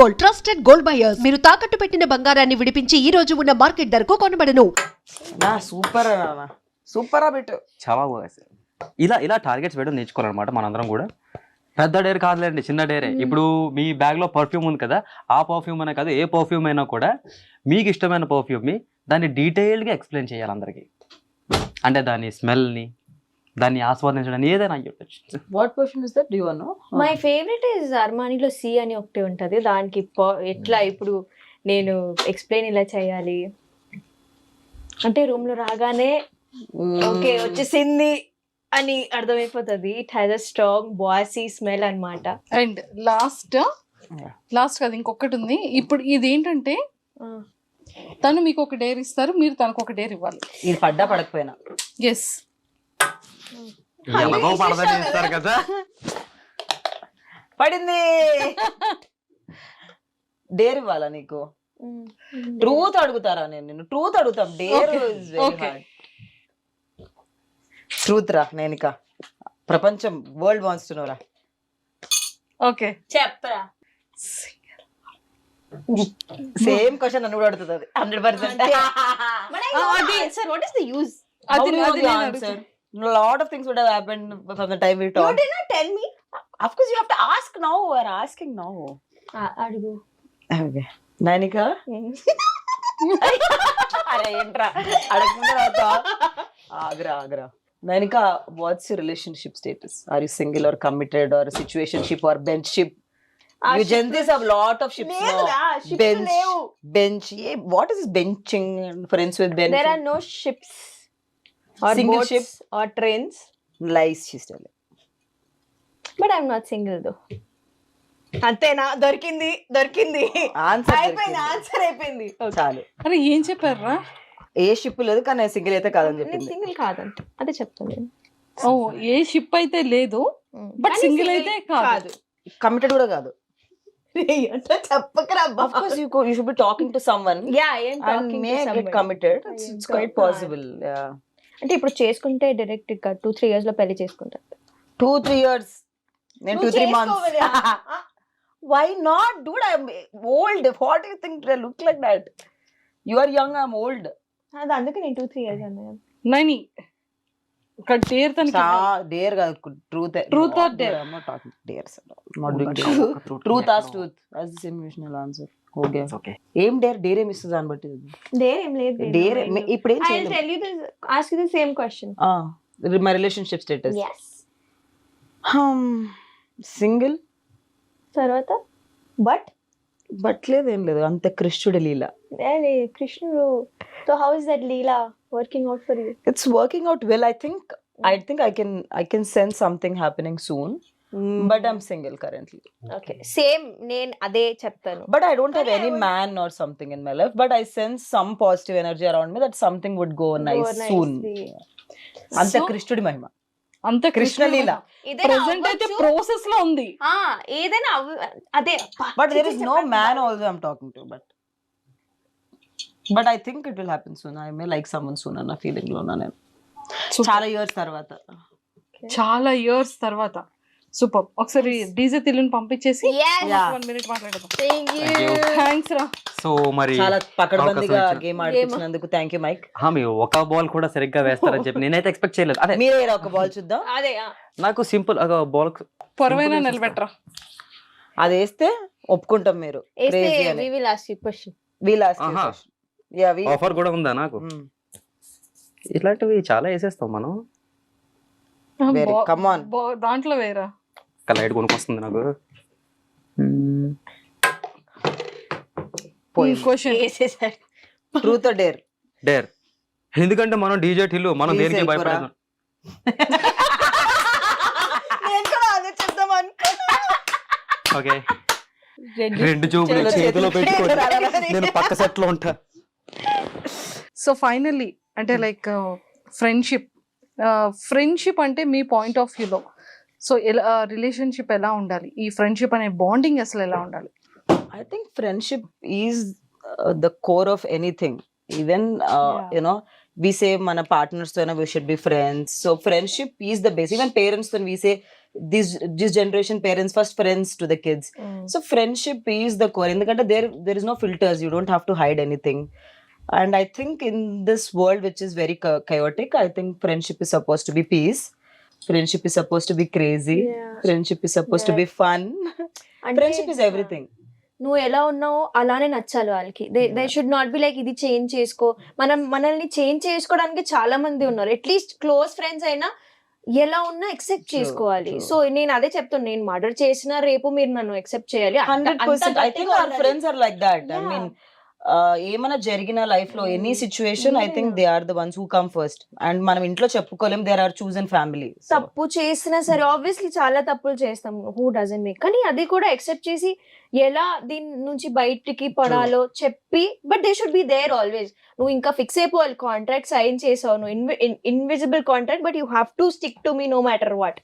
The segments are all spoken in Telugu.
Gold, trusted gold buyers. మీరు తాకట్టు పెట్టిన బంగారాన్ని విడిపించి ఈ రోజు ఉన్న మార్కెట్ ధరకు కొనబడను. నా సూపర్ అన్న సూపర్ బిట్. చాలా బాగా సార్. ఇలా టార్గెట్స్ పెట్టడం నేర్చుకోవాలన్నమాట మనందరం కూడా. పెద్ద డేర్ కాదులేండి, చిన్న డేరే. ఇప్పుడు మీ బ్యాగ్ లో పర్ఫ్యూమ్ ఉంది కదా, ఆ పర్ఫ్యూమ్ అనే కాదు, ఏ పర్ఫ్యూమ్ అయినా కూడా మీకు ఇష్టమైన పర్ఫ్యూమ్ ని దాన్ని డీటెయిల్డ్ గా ఎక్స్ప్లెయిన్ చేయాలి అందరికి. అంటే దాని స్మెల్ ని, దాన్ని ఆస్వాదించడానికి ఏదైనా అయ్యొచ్చు. What perfume is that, do you know? My favourite is అర్మానీలో సి అని ఒకటి ఉంటది. దానికి ఎట్లా ఇప్పుడు నేను ఎక్స్ప్లెయిన్ ఇలా చేయాలి అంటే రూమ్ లో రాగానే ఓకే వచ్చేసింది అని అర్థమైపోతుంది. It has a strong bossy smell అన్నమాట. అండ్ లాస్ట్ కదా ఇంకొకటి ఉంది. ఇప్పుడు ఇది ఏంటంటే తను మీకు ఒక డేర్ ఇస్తారు, మీరు తనకు ఒక డేర్ ఇవ్వాలి. ఇది పడ్డా పడకపోయినా ఎస్ ఎలాగో పడదని ఇస్తారు కదా. పడింది. డేర్ ఇవ్వాలా నీకు? ట్రూత్ అడుగుతారా? నేను ట్రూత్ అడుగుతాం. Dare is very hard. Truth రా. నేనిక ప్రపంచం వరల్డ్ వాంట్స్ టు నో రా. ఓకే చెప్పరా. సేమ్ క్వశ్చన్ నన్ను కూడా అడుగుతుంది అది 100%. What is the use? How do you know the answer? A lot of things would have happened from the time we You talked. did not tell me. Of course you have to ask now. We're asking now. అడుగు. Okay. నైనిక అరే ఏంట్రా అడగకుండా ఆగ్రా. Nainika, what's your relationship status? Are you single or committed or situationship or benchship? You gents have lot of ships now. Bench. Yeah, what is this benching? Friends with bench. There are no ships or Single boats ship? or trains. Lies she's telling. But I'm not single though. అంతేనా? దొరికింది ఆన్సర్ ఆన్సర్ అయిపోయింది. చాలు. అరే ఏం చెప్పారా? ఏ షిప్ లేదు కానీ సింగిల్ అయితే కాదని నేను చెప్పింది. సింగిల్ కాదంట అదే చెప్తాను నేను. ఓ ఏ షిప్ అయితే లేదు, బట్ కానీ సింగిల్ single అయితే కాదు. కమిటెడ్ కూడా కాదు. అట్లా చెప్పకరా. Of course you should be talking to someone ఏం and talking may to get somebody. committed. It's quite possible. Yeah. అంటే ఇప్పుడు చేసుకుంటే డైరెక్ట్ గా 2-3 years లో పెళ్లి చేసుకుంటారు. 2-3 years. నేను 2-3 months. Why not, dude? I'm old. What do you think? Do I look like that? You are young, I'm old. అది అందుకే నేను 2-3 years అన్నాను. నైని ఒక డేర్ తనకి Dare కాదు, truth. Truth or dare? I'm not talking dares. Not doing dare. Truth as truth. That's the same emotional answer. Okay. Okay. ఏం డేర్ ఏమి ఇస్తుంది దాన్ని బట్టి. దేర్ ఏం లేదు. డేర్ ఇప్పుడు ఏం I'll చేయలేదు. tell you this, ask you the same question. My relationship status. Yes. Single. తర్వాత బట్ లేదేం లేదు, అంత కృష్ణుడి లీల. కృష్ణుడు. So how is that Leela working out for you? It's working out well. I think I can sense something happening soon. But I'm single currently. Okay same నేను అదే చెప్తాను. But I don't have any man or something in my life. But I sense some positive energy around me that something would go nice soon. అంత కృష్ణుడి మహిమ, అంత కృష్ణ లీల. ప్రెసెంట్ అయితే ప్రాసెస్ లో ఉంది. ఏదైనా అదే. But there is no man also I'm talking to. But I think it will happen soon. I may like someone soon అన్న ఫీలింగ్ లో ఉన్నా నేను. చాలా ఇయర్స్ తర్వాత. సూపర్. ఒకసారి డీజే తిల్లుని పంపించేసి 1 minute మాట్లాడదాం. థ్యాంక్స్ రా. సో మరి చాలా పకడ్బందీగా గేమ్ ఆడిపించినందుకు థ్యాంక్ యూ మైక్. మీరు ఒక బాల్ కూడా సరిగ్గా వేస్తారని చెప్పి నేనైతే ఎక్స్పెక్ట్ చేయలేదు. అదే మీరే ఒక బాల్ చూద్దాం. అదే నాకు సింపుల్ బాల్ పొరవైనా నిలబెట్టరా. అది వేస్తే ఒప్పుకుంటాం. మీరు crazy అని. we will ask you question. We'll ask you question. Yeah, offer కూడా ఉందా నాకు? ఇట్లాంటివి చాలా వేసేస్తాం మనం. Very, come on. దాంట్లో వేరా లైట్ కొనుక్కొస్తుంది నాకు. Question truth or dare? Dare. ఎందుకంటే మనం డీజే టిల్లు, మనం దేనికి భయపడదు. ఓకే, 2 చూపులు చేతిలో పెట్టుకోండి, నేను పక్క సెట్ లో ఉంటా. సో ఫైనల్లీ అంటే లైక్ ఫ్రెండ్షిప్ అంటే మీ పాయింట్ ఆఫ్ వ్యూలో సో ఎలా రిలేషన్షిప్ ఎలా ఉండాలి, ఈ ఫ్రెండ్షిప్ అనే బాండింగ్ అసలు ఎలా ఉండాలి? I think friendship is the core of anything. Even you know, we say mana partners to we should be friends. So friendship is the base. Even parents when we say this generation parents first friends to the kids. So friendship is the core. ఎందుకంటే there is no filters. You don't have to hide anything. And I think in this world which is very chaotic, I think friendship is supposed to be peace. Friendship is supposed to be crazy. Yeah. Friendship is supposed to be fun. Friendship is everything. నువ్వు ఎలా ఉన్నావో అలానే నచ్చాలి వాళ్ళకి. They should not be like ఇది చేంజ్ చేసుకో. మనల్ని చేంజ్ చేసుకోవడానికి చాలా మంది ఉన్నారు. అట్లీస్ట్ క్లోజ్ ఫ్రెండ్స్ అయినా ఎలా ఉన్నా ఎక్సెప్ట్ చేసుకోవాలి. సో నేను అదే చెప్తాను, నేను మర్డర్ చేసినా రేపు మీరు నన్ను ఎక్సెప్ట్ చేయాలి. 100%. I think our friends are like that. I mean, ఏమైనా జరిగిన లైఫ్ లో any situation I think they are the ones who come first. And మనం ఇంట్లో చెప్పుకోలేం, దేర్ ఆర్ చూజన్ ఫ్యామిలీ. తప్పు చేసినా సరే ఆబ్వియస్లీ చాలా తప్పులు చేస్తాం, హూ డజంట్ మేక్, కానీ అది కూడా ఎక్సెప్ట్ చేసి ఎలా దీని నుంచి బయటికి పడాలో చెప్పి, but they should be there always. నువ్వు ఇంకా ఫిక్స్ అయిపోవాలి, కాంట్రాక్ట్ సైన్ చేసావు, నువ్వు invisible contract, but you have to stick to me no matter what.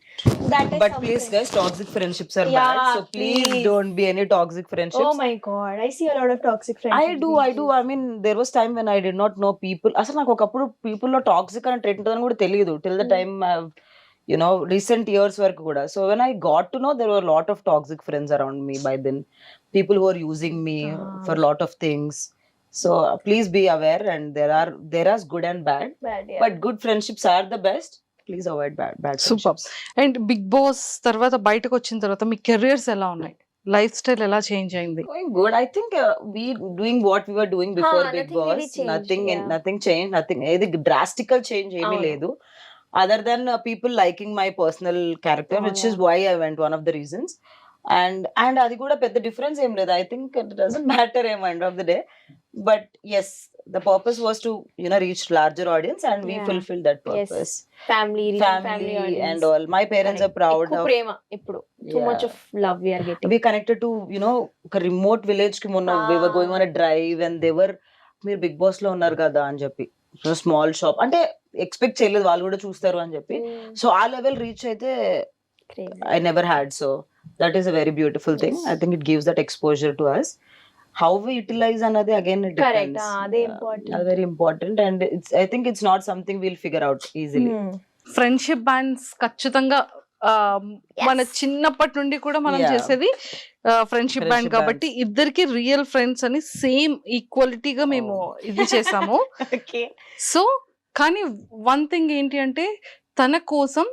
But please guys, toxic friendships are bad. So please don't be any toxic friendships. Oh my god, I see a lot of toxic friendships. I do. I mean, there was time when I did not know people. అసలు నాకు ఒకప్పుడు people లో టాక్సిక్ అనే ట్రెండ్ ఉంటుందని కూడా తెలియదు. Till the time recent years వరకు కూడా. So when I got to know, there were a lot of toxic friends around me by then. People who are using me for a lot of things. So please be aware, and there are good and bad. Yeah. But good friendships are the best. Please avoid bad super. friendships. And Bigg Boss తర్వాత బయటకు వచ్చిన తర్వాత మీ కెరియర్స్ ఎలా ఉన్నాయి, లైఫ్ స్టైల్ ఎలా చేంజ్ అయింది? Going good. I think we doing what we were doing before Big nothing Boss. really changed, Nothing changed. Nothing. ఏది drastical change ఏమీ లేదు. Other than people liking my personal character, which is why I went, one of the reasons. And అది కూడా పెద్ద డిఫరెన్స్ ఏం లేదు. I think it doesn't matter at the end of the day. But yes, the purpose was to reach larger audience, and we fulfilled that purpose. Family and all. My parents are proud of. ప్రేమ ఇప్పుడు too much of love we are getting. We connected to ఒక రిమోట్ విలేజ్ కి మొన్న we were going on a drive, and they were, మీరు బిగ్ బాస్ లో ఉన్నారు కదా అని చెప్పి, స్మాల్ షాప్ అంటే ఎక్స్పెక్ట్ చేయలేదు వాళ్ళు కూడా చూస్తారు అని చెప్పి. సో ఆ లెవెల్ రీచ్ అయితే I never had. So that is a very beautiful thing. I think it gives that exposure to us. How we utilize another, again, it Correct. depends. Ade important. Very important, and I think it's not something we'll figure out easily. Friendship bands ఖచ్చితంగా మన చిన్నప్పటి నుండి కూడా మనం చేసేది ఫ్రెండ్షిప్ బ్యాండ్ కాబట్టి ఇద్దరికి రియల్ ఫ్రెండ్స్ అని సేమ్ ఈక్వాలిటీగా మేము ఇది చేసాము. సో కానీ వన్ థింగ్ ఏంటి అంటే, తన కోసం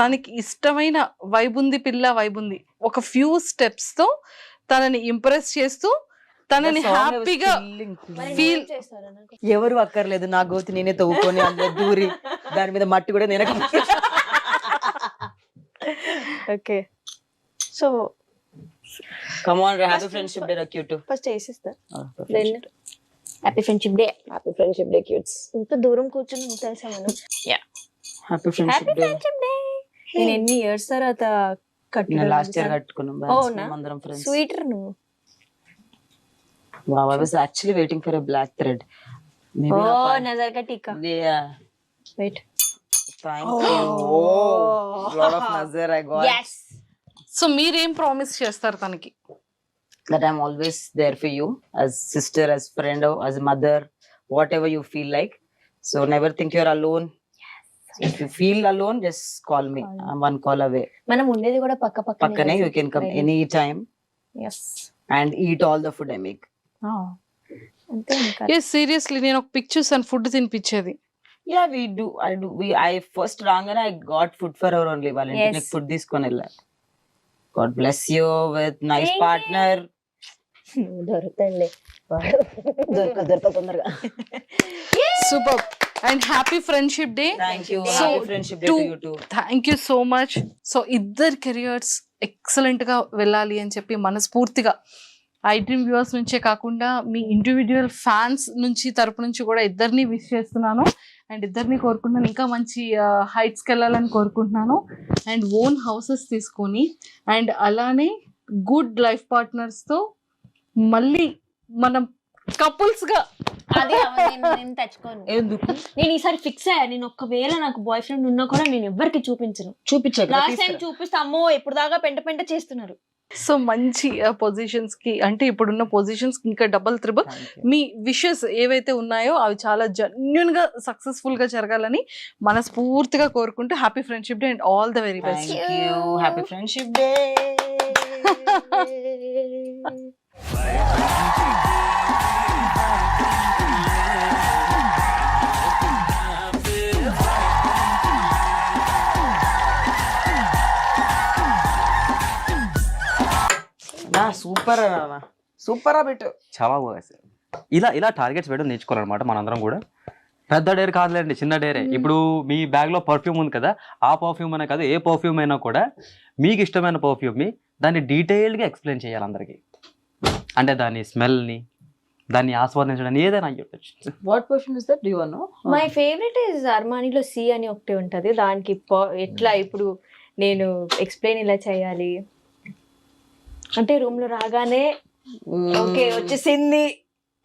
తనకి ఇష్టమైన వైబుంది పిల్ల వైబుంది ఒక ఫ్యూ స్టెప్స్ తో తనని ఇంప్రెస్ చేస్తూ తనని హ్యాపీగా ఫీల్ ఎవరు అక్కర్లేదు, నా గోతి నేనే తవ్వుకొని అందులో దూరి దాని మీద మట్టి కూడా నేనే. Okay, so come on, happy friendship day రక్ యు టు. ఫస్ట్ వేసిస్తా, then happy friendship day. Happy friendship day cuties. ఇంత దూరం కూర్చొని తెలుసా మనం. Happy friendship day. నేను ఎన్ని ఇయర్స్ తర్వాత లాస్ట్ ఇయర్ కట్టుకున్నాం అందరం ఫ్రెండ్స్. స్వీటర్ నువ్వు. Wow, I was actually waiting for a black thread. Maybe nazar ka tika. Yeah. Wait. Thank you. Oh, lot of nazar I got. Yes. So మీరేం ప్రామిస్ చేస్తారు తనకి? That I'm always there for you, as sister, as friend, as mother, whatever you feel like. So never think you're alone. If you feel alone, just call me. I'm one call away. మనం ఉండేది కూడా పక్కనే. You can come any time. Yes. And eat all the food I make. అంతే ఇంకా. సీరియస్లీ నేను ఒక పిక్ చూసాను, food తినిపించేది. Yeah, we do. I first రాగానే I got food for her only. వాళ్ళ food తీసుకొని వెళ్ళా. God bless you with nice partner. దొరుకుతాండి. దొరక తొందరగా. Super and happy friendship day. Thank you. Happy friendship day to you too. Thank you so much. So ఇద్దరు కెరియర్స్ ఎక్సలెంట్ గా వెళ్ళాలి అని చెప్పి మనస్ఫూర్తిగా ఐడ్రీమ్ వ్యూవర్స్ నుంచే కాకుండా మీ ఇండివిజువల్ ఫ్యాన్స్ నుంచి తరపు నుంచి కూడా ఇద్దరిని విష్ చేస్తున్నాను. అండ్ ఇద్దరిని కోరుకుంటున్నాను ఇంకా మంచి హైట్స్కి వెళ్ళాలని కోరుకుంటున్నాను. అండ్ ఓన్ హౌసెస్ తీసుకొని అండ్ అలానే గుడ్ లైఫ్ పార్ట్నర్స్తో మళ్ళీ మనం కపుల్స్ గా. అదే నేను తెచ్చుకోను. ఎందుకు? నేను ఈసారి ఫిక్స్ అయ్యా, నేను ఒకవేళ నాకు బాయ్ ఫ్రెండ్ ఉన్నా కూడా నేను ఎవ్వరికి చూపించను. చూపించక లాస్ట్ టైం చూపిస్తే అమ్మో ఎప్పుడు దాకా పెంట చేస్తున్నారు. సో మంచి పొజిషన్స్ కి, అంటే ఇప్పుడున్న పొజిషన్స్ కి ఇంకా డబుల్ త్రిబుల్ మీ విషెస్ ఏవైతే ఉన్నాయో అవి చాలా జెన్యున్ గా సక్సెస్ఫుల్ గా జరగాలని మనస్ఫూర్తిగా కోరుకుంటూ happy friendship day and all the very best. Thank you. Happy friendship day. Super అన్న, సూపర్ బిట్టు. చాలా బాగా సార్. ఇలా టార్గెట్స్ వేయడం నేర్చుకోవాలన్నమాట మనందరం కూడా. పెద్ద డేర్ కాదులేండి, చిన్న డేరే. ఇప్పుడు మీ బ్యాగ్ లో పర్ఫ్యూమ్ ఉంది కదా, ఆ పర్ఫ్యూమ్ అనే కాదు, ఏ పర్ఫ్యూమ్ అయినా కూడా మీకు ఇష్టమైన పర్ఫ్యూమ్ ని దాన్ని డీటెయిల్డ్ గా ఎక్స్ప్లెయిన్ చేయాలి అందరికి. అంటే దాని స్మెల్ ని, దాన్ని ఆస్వాదించడానికి ఏదైనా అయ్యొచ్చు. What perfume is that, do you know? My favourite is అర్మానీలో సి అని ఒకటి ఉంటది. దానికి ఎట్లా ఇప్పుడు నేను ఎక్స్ప్లెయిన్ ఇలా చేయాలి అంటే రూమ్ లో రాగానే ఓకే వచ్చేసింది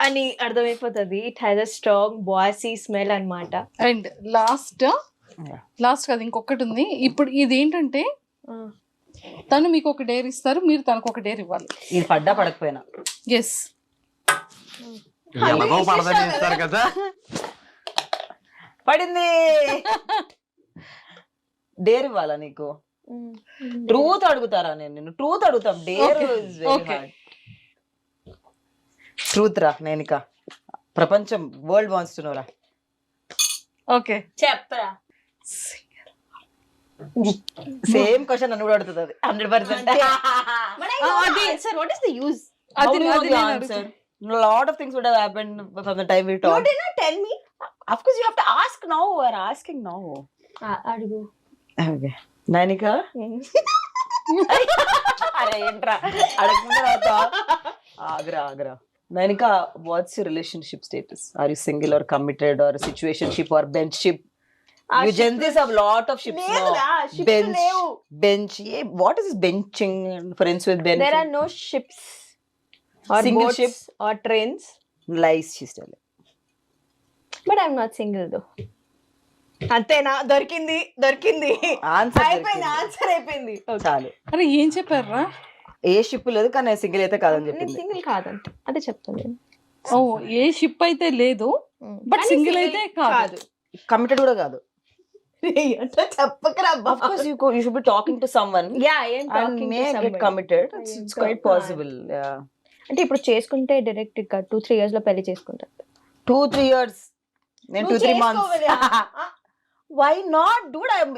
అని అర్థమైపోతుంది. It has a strong bossy smell అన్నమాట. అండ్ లాస్ట్ అది ఇంకొకటి ఉంది. ఇప్పుడు ఇది ఏంటంటే తను మీకు ఒక డేర్ ఇస్తారు, మీరు తనకు ఒక డేర్ ఇవ్వాలి. ఇది పడ్డా పడకపోయినా. ఎస్, ఎలాగో పడదని ఇస్తారు కదా. పడింది. డేర్ ఇవ్వాలా నీకు? ట్రూత్ అడుగుతారా? నేను ట్రూత్ అడుగుతాం. Dare is very hard. Truth రా. నేను ఇక ప్రపంచం వరల్డ్ వాంట్స్ టు నో రా. ఓకే చెప్పరా. సేమ్ క్వశ్చన్ నన్ను కూడా అడుగుతుంది అది 100%. Sir, what is the use? How do you know the answer? A lot of things would have happened from the time we You talked. did not tell me. Of course you have to ask now. We're asking now. అడుగు. Okay. నైనిక అరే ఏంట్రా అడగకుండా ఆగ్రా. Nainika, what's your relationship status? Are you single or committed or situationship or benchship? You gents have lot of ships now. Bench. What is this benching? Friends with benching. There are no ships or Single boats ship? or trains. Lies she's telling. But I'm not single though. అంతేనా? దొరికింది ఆన్సర్ ఆన్సర్ అయిపోయింది. చాలు. అరే ఏం చెప్పారా? ఏ షిప్ లేదు కానీ సింగిల్ అయితే కాదని నేను చెప్పింది. సింగిల్ కాదంట అదే చెప్తాను నేను. ఓ ఏ షిప్ అయితే లేదు, బట్ సింగిల్ అయితే కాదు. కమిటెడ్ కూడా కాదు. చెప్పకరా. Of course you should be talking to someone. Yeah, I am And talking may to get somebody. committed. I am It's quite talking. possible. Yeah. అంటే ఇప్పుడు చేసుకుంటే డైరెక్ట్ గా 2-3 years లో పెళ్లి చేసుకుంటారు. 2-3 years. నేను 2-3 months. Why not, dude? I'm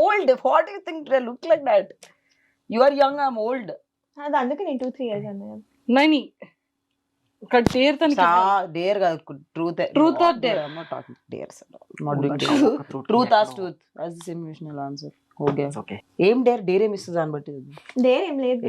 old. What do you think? I look like that. You are young. I'm old. అది అందుకే నేను 2-3 years అన్నాను. నైని ఇక్కడ డేర్ తనకి Dare కాదు. Truth. Truth or dare? I'm not talking dares. Not doing dare. Truth as truth. That's the same emotional answer. Okay. Okay. ఏం డేర్ ఏమి ఇస్తుంది దాన్ని బట్టి. దేర్ ఏం లేదు.